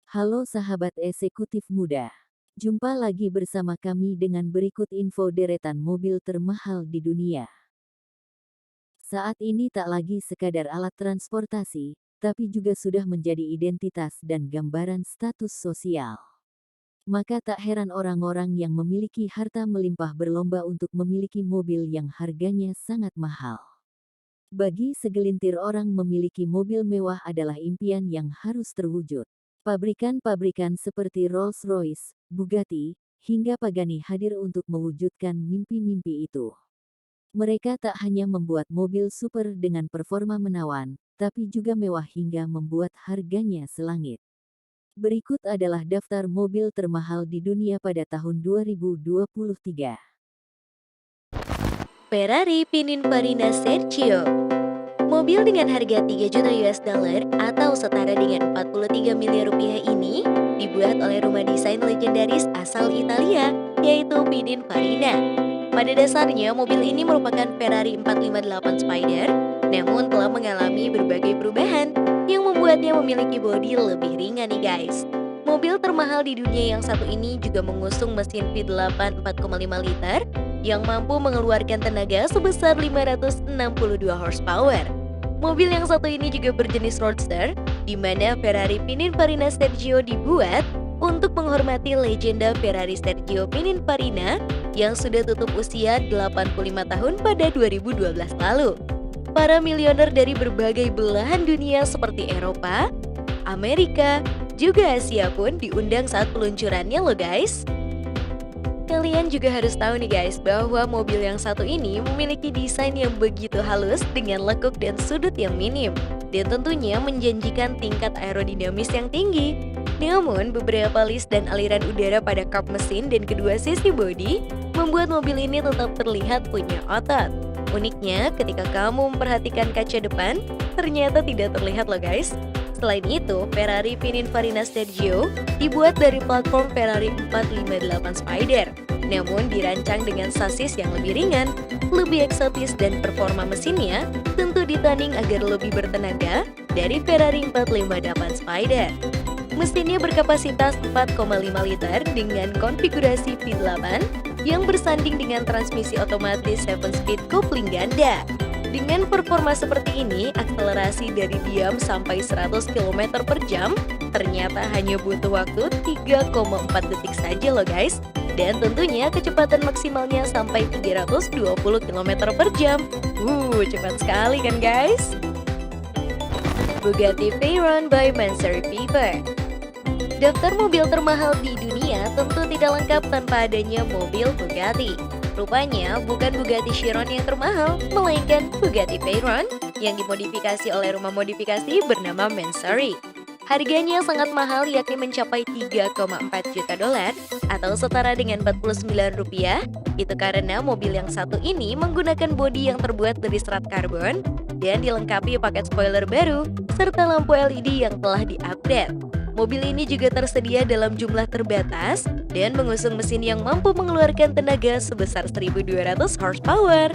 Halo sahabat eksekutif muda. Jumpa lagi bersama kami dengan berikut info deretan mobil termahal di dunia. Saat ini tak lagi sekadar alat transportasi, tapi juga sudah menjadi identitas dan gambaran status sosial. Maka tak heran orang-orang yang memiliki harta melimpah berlomba untuk memiliki mobil yang harganya sangat mahal. Bagi segelintir orang memiliki mobil mewah adalah impian yang harus terwujud. Pabrikan-pabrikan seperti Rolls-Royce, Bugatti, hingga Pagani hadir untuk mewujudkan mimpi-mimpi itu. Mereka tak hanya membuat mobil super dengan performa menawan, tapi juga mewah hingga membuat harganya selangit. Berikut adalah daftar mobil termahal di dunia pada tahun 2023. Ferrari Pininfarina Sergio. Mobil dengan harga 3 juta US dollar atau setara dengan 43 miliar rupiah ini dibuat oleh rumah desain legendaris asal Italia, yaitu Pininfarina. Pada dasarnya, mobil ini merupakan Ferrari 458 Spider, namun telah mengalami berbagai perubahan yang membuatnya memiliki bodi lebih ringan nih guys. Mobil termahal di dunia yang satu ini juga mengusung mesin V8 4,5 liter yang mampu mengeluarkan tenaga sebesar 562 horsepower. Mobil yang satu ini juga berjenis roadster, di mana Ferrari Pininfarina Sergio dibuat untuk menghormati legenda Ferrari Sergio Pininfarina yang sudah tutup usia 85 tahun pada 2012 lalu. Para milioner dari berbagai belahan dunia seperti Eropa, Amerika, juga Asia pun diundang saat peluncurannya loh guys. Kalian juga harus tahu nih guys bahwa mobil yang satu ini memiliki desain yang begitu halus dengan lekuk dan sudut yang minim, dan tentunya menjanjikan tingkat aerodinamis yang tinggi. Namun beberapa list dan aliran udara pada kap mesin dan kedua sisi bodi membuat mobil ini tetap terlihat punya otot. Uniknya ketika kamu memperhatikan kaca depan, ternyata tidak terlihat loh guys. Selain itu, Ferrari Pininfarina Sergio dibuat dari platform Ferrari 458 Spider, namun dirancang dengan sasis yang lebih ringan, lebih eksotis dan performa mesinnya tentu ditanding agar lebih bertenaga dari Ferrari 458 Spider. Mesinnya berkapasitas 4,5 liter dengan konfigurasi V8 yang bersanding dengan transmisi otomatis 7-speed kopling ganda. Dengan performa seperti ini, akselerasi dari diam sampai 100 km per jam ternyata hanya butuh waktu 3,4 detik saja loh guys. Dan tentunya kecepatan maksimalnya sampai 320 km per jam. Cepat sekali kan guys? Bugatti Veyron by Mansory Piper. Daftar mobil termahal di dunia tentu tidak lengkap tanpa adanya mobil Bugatti. Rupanya bukan Bugatti Chiron yang termahal, melainkan Bugatti Veyron yang dimodifikasi oleh rumah modifikasi bernama Mansory. Harganya sangat mahal yakni mencapai 3,4 juta dolar atau setara dengan 49 rupiah. Itu karena mobil yang satu ini menggunakan bodi yang terbuat dari serat karbon dan dilengkapi paket spoiler baru serta lampu LED yang telah di-upgrade. Mobil ini juga tersedia dalam jumlah terbatas dan mengusung mesin yang mampu mengeluarkan tenaga sebesar 1200 horsepower.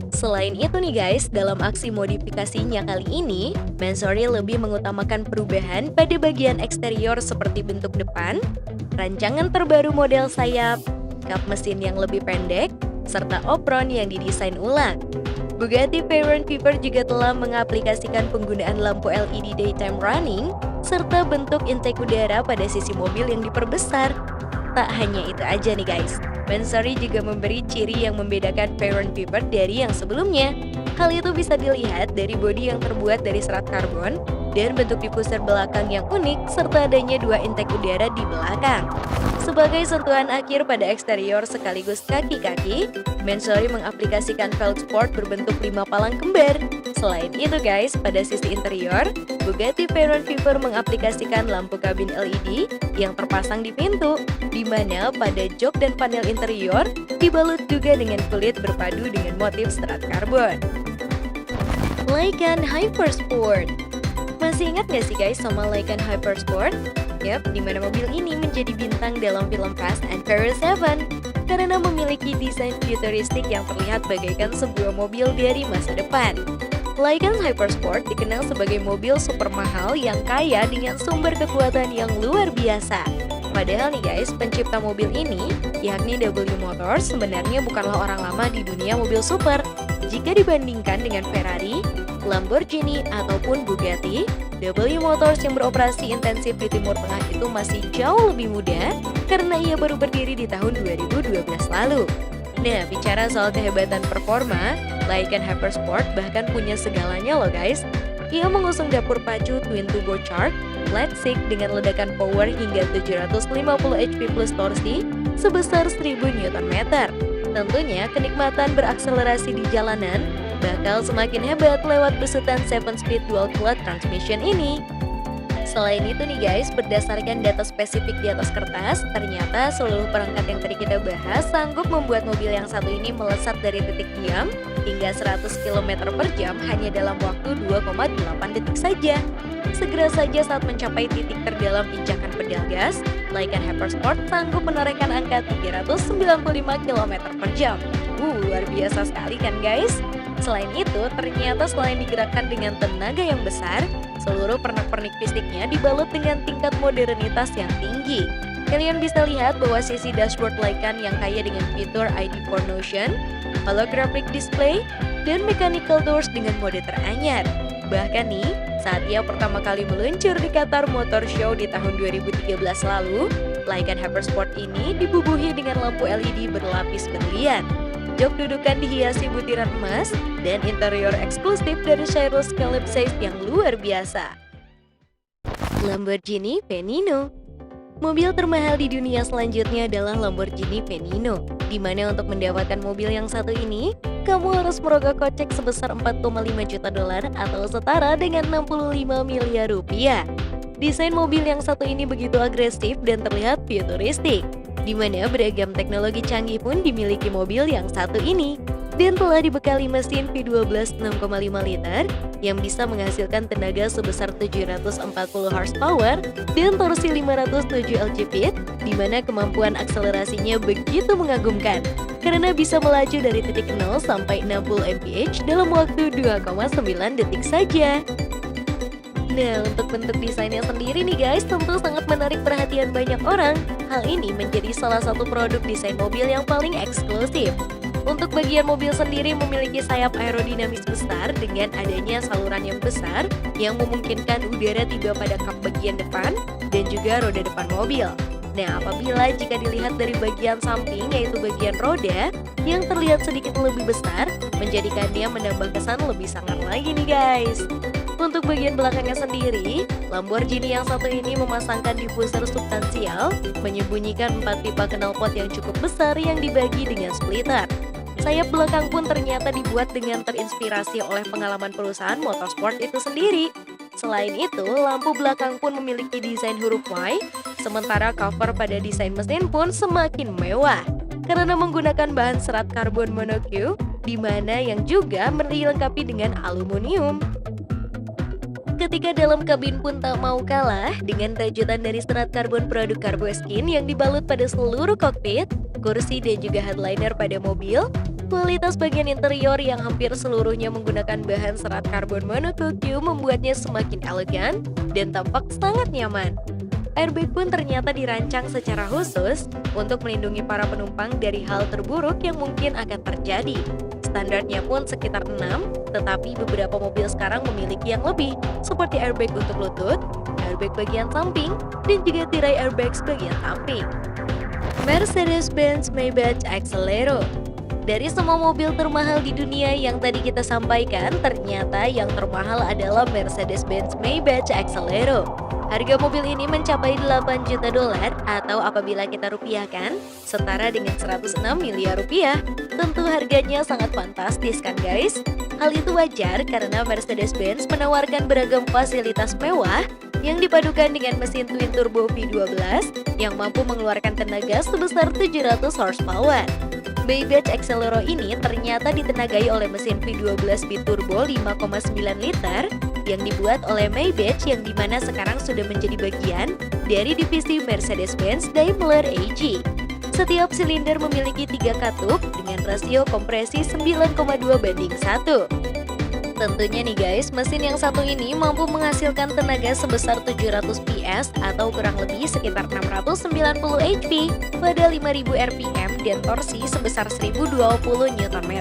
Selain itu nih guys, dalam aksi modifikasinya kali ini, Mansory lebih mengutamakan perubahan pada bagian eksterior seperti bentuk depan, rancangan terbaru model sayap, kap mesin yang lebih pendek, serta apron yang didesain ulang. Bugatti Veyron Piper juga telah mengaplikasikan penggunaan lampu LED daytime running serta bentuk intake udara pada sisi mobil yang diperbesar. Tak hanya itu aja nih guys, Mansory juga memberi ciri yang membedakan Veyron Piper dari yang sebelumnya. Hal itu bisa dilihat dari bodi yang terbuat dari serat karbon dan bentuk diffuser belakang yang unik serta adanya dua intake udara di belakang. Sebagai sentuhan akhir pada eksterior sekaligus kaki-kaki, Mansory mengaplikasikan velg sport berbentuk 5 palang kembar. Selain itu guys, pada sisi interior, Bugatti Veyron Piper mengaplikasikan lampu kabin LED yang terpasang di pintu, di mana pada jok dan panel interior dibalut juga dengan kulit berpadu dengan motif serat karbon. Lykan Hypersport. Masih ingat gak sih guys sama Lykan Hypersport? Yap, di mana mobil ini menjadi bintang dalam film Fast and Furious 7 karena memiliki desain futuristik yang terlihat bagaikan sebuah mobil dari masa depan. Lycan Hypersport dikenal sebagai mobil super mahal yang kaya dengan sumber kekuatan yang luar biasa. Padahal nih guys, pencipta mobil ini, yakni W Motors, sebenarnya bukanlah orang lama di dunia mobil super. Jika dibandingkan dengan Ferrari, Lamborghini, ataupun Bugatti, W Motors yang beroperasi intensif di Timur Tengah itu masih jauh lebih muda karena ia baru berdiri di tahun 2012 lalu. Nah, bicara soal kehebatan performa, Lycan Hypersport bahkan punya segalanya loh guys. Ia mengusung dapur pacu twin turbocharged flat six dengan ledakan power hingga 750 HP plus torsi sebesar 1000 Nm. Tentunya kenikmatan berakselerasi di jalanan bakal semakin hebat lewat besutan 7-speed dual clutch transmission ini. Selain itu nih guys, berdasarkan data spesifik di atas kertas, ternyata seluruh perangkat yang tadi kita bahas sanggup membuat mobil yang satu ini melesat dari titik diam hingga 100 km per jam hanya dalam waktu 2,8 detik saja. Segera saja saat mencapai titik terdalam injakan pedal gas, Lycan Hypersport sanggup menorehkan angka 395 km per jam. Luar biasa sekali kan guys? Selain itu, ternyata selain digerakkan dengan tenaga yang besar, seluruh pernak-pernik fisiknya dibalut dengan tingkat modernitas yang tinggi. Kalian bisa lihat bahwa sisi dashboard Lycan yang kaya dengan fitur ID4Notion, holographic display, dan mechanical doors dengan mode teranyar. Bahkan nih, saat ia pertama kali meluncur di Qatar Motor Show di tahun 2013 lalu, Lycan Hypersport ini dibubuhi dengan lampu LED berlapis berlian. Jok dudukan dihiasi butiran emas dan interior eksklusif dari Chiros Calypside yang luar biasa. Lamborghini Veneno. Mobil termahal di dunia selanjutnya adalah Lamborghini Veneno, di mana untuk mendapatkan mobil yang satu ini, kamu harus merogoh kocek sebesar 4,5 juta dolar atau setara dengan 65 miliar rupiah. Desain mobil yang satu ini begitu agresif dan terlihat futuristik, di mana beragam teknologi canggih pun dimiliki mobil yang satu ini, dan telah dibekali mesin V12 6,5 liter yang bisa menghasilkan tenaga sebesar 740 horsepower dan torsi 507 lj-feet, di mana kemampuan akselerasinya begitu mengagumkan karena bisa melaju dari titik 0 sampai 60 mph dalam waktu 2,9 detik saja. Nah, untuk bentuk desainnya sendiri nih guys, tentu sangat menarik perhatian banyak orang. Hal ini menjadi salah satu produk desain mobil yang paling eksklusif. Untuk bagian mobil sendiri memiliki sayap aerodinamis besar dengan adanya saluran yang besar yang memungkinkan udara tiba pada kap bagian depan dan juga roda depan mobil. Nah, apabila jika dilihat dari bagian samping, yaitu bagian roda yang terlihat sedikit lebih besar, menjadikannya menambah kesan lebih sangar lagi nih guys. Untuk bagian belakangnya sendiri, Lamborghini yang satu ini memasangkan diffuser substansial, menyembunyikan 4 pipa knalpot yang cukup besar yang dibagi dengan splitter. Sayap belakang pun ternyata dibuat dengan terinspirasi oleh pengalaman perusahaan motorsport itu sendiri. Selain itu, lampu belakang pun memiliki desain huruf Y, sementara cover pada desain mesin pun semakin mewah karena menggunakan bahan serat karbon monocoque, di mana yang juga dilengkapi dengan aluminium. Ketika dalam kabin pun tak mau kalah dengan rajutan dari serat karbon produk Carboskin yang dibalut pada seluruh kokpit, kursi dan juga headliner pada mobil. Kualitas bagian interior yang hampir seluruhnya menggunakan bahan serat karbon monocoque membuatnya semakin elegan dan tampak sangat nyaman. Airbag pun ternyata dirancang secara khusus untuk melindungi para penumpang dari hal terburuk yang mungkin akan terjadi. Standarnya pun sekitar 6, tetapi beberapa mobil sekarang memiliki yang lebih, seperti airbag untuk lutut, airbag bagian samping, dan juga tirai airbags bagian samping. Mercedes-Benz Maybach Exelero. Dari semua mobil termahal di dunia yang tadi kita sampaikan, ternyata yang termahal adalah Mercedes-Benz Maybach Exelero. Harga mobil ini mencapai 8 juta dolar atau apabila kita rupiahkan, setara dengan 106 miliar rupiah. Tentu harganya sangat fantastis kan guys? Hal itu wajar karena Mercedes-Benz menawarkan beragam fasilitas mewah yang dipadukan dengan mesin twin turbo V12 yang mampu mengeluarkan tenaga sebesar 700 horsepower. Maybach Exelero ini ternyata ditenagai oleh mesin V12 biturbo 5,9 liter yang dibuat oleh Maybach yang dimana sekarang sudah menjadi bagian dari divisi Mercedes-Benz Daimler AG. Setiap silinder memiliki 3 katup dengan rasio kompresi 9,2:1. Tentunya nih guys, mesin yang satu ini mampu menghasilkan tenaga sebesar 700 PS atau kurang lebih sekitar 690 HP pada 5000 RPM dan torsi sebesar 1020 Nm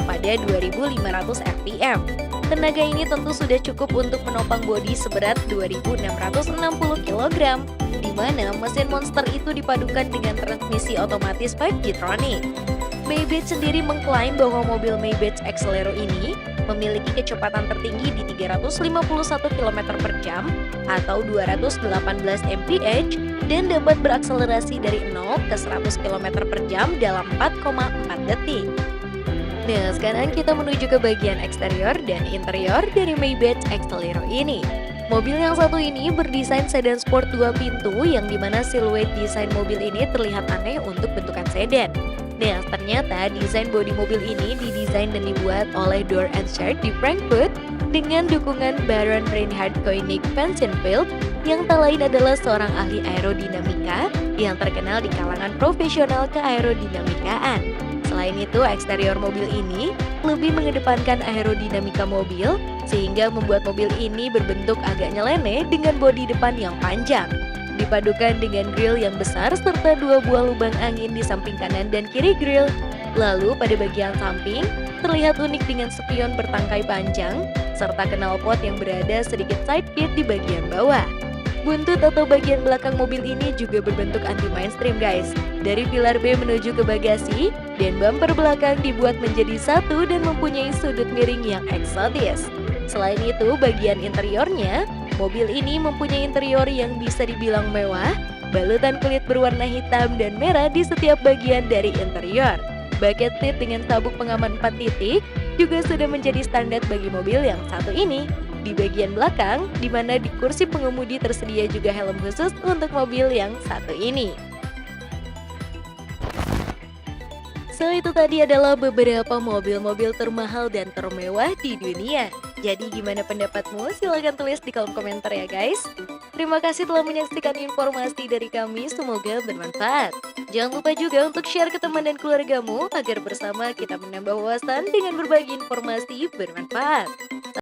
pada 2500 RPM. Tenaga ini tentu sudah cukup untuk menopang bodi seberat 2660 kg, di mana mesin monster itu dipadukan dengan transmisi otomatis 5G-tronic. Maybach sendiri mengklaim bahwa mobil Maybach Exelero ini memiliki kecepatan tertinggi di 351 km per jam atau 218 mph dan dapat berakselerasi dari 0 ke 100 km per jam dalam 4,4 detik. Nah, sekarang kita menuju ke bagian eksterior dan interior dari Maybach Exelero ini. Mobil yang satu ini berdesain sedan sport 2 pintu yang dimana siluet desain mobil ini terlihat aneh untuk bentukan sedan. Nah, ternyata desain bodi mobil ini didesain dan dibuat oleh Door and Shirt di Frankfurt dengan dukungan Baron Reinhard Koenig Pensenfeld yang tak lain adalah seorang ahli aerodinamika yang terkenal di kalangan profesional keaerodinamikaan. Selain itu, eksterior mobil ini lebih mengedepankan aerodinamika mobil sehingga membuat mobil ini berbentuk agak nyeleneh dengan bodi depan yang panjang. Dipadukan dengan grill yang besar serta 2 buah lubang angin di samping kanan dan kiri grill. Lalu pada bagian samping terlihat unik dengan spion bertangkai panjang serta knalpot yang berada sedikit sidekit di bagian bawah. Buntut atau bagian belakang mobil ini juga berbentuk anti-mainstream guys. Dari pilar B menuju ke bagasi dan bumper belakang dibuat menjadi satu dan mempunyai sudut miring yang eksotis. Selain itu, bagian interiornya, mobil ini mempunyai interior yang bisa dibilang mewah, balutan kulit berwarna hitam dan merah di setiap bagian dari interior. Bucket seat dengan sabuk pengaman 4 titik juga sudah menjadi standar bagi mobil yang satu ini. Di bagian belakang, di mana di kursi pengemudi tersedia juga helm khusus untuk mobil yang satu ini. So, itu tadi adalah beberapa mobil-mobil termahal dan termewah di dunia. Jadi gimana pendapatmu? Silahkan tulis di kolom komentar ya guys. Terima kasih telah menyaksikan informasi dari kami, semoga bermanfaat. Jangan lupa juga untuk share ke teman dan keluargamu agar bersama kita menambah wawasan dengan berbagi informasi bermanfaat.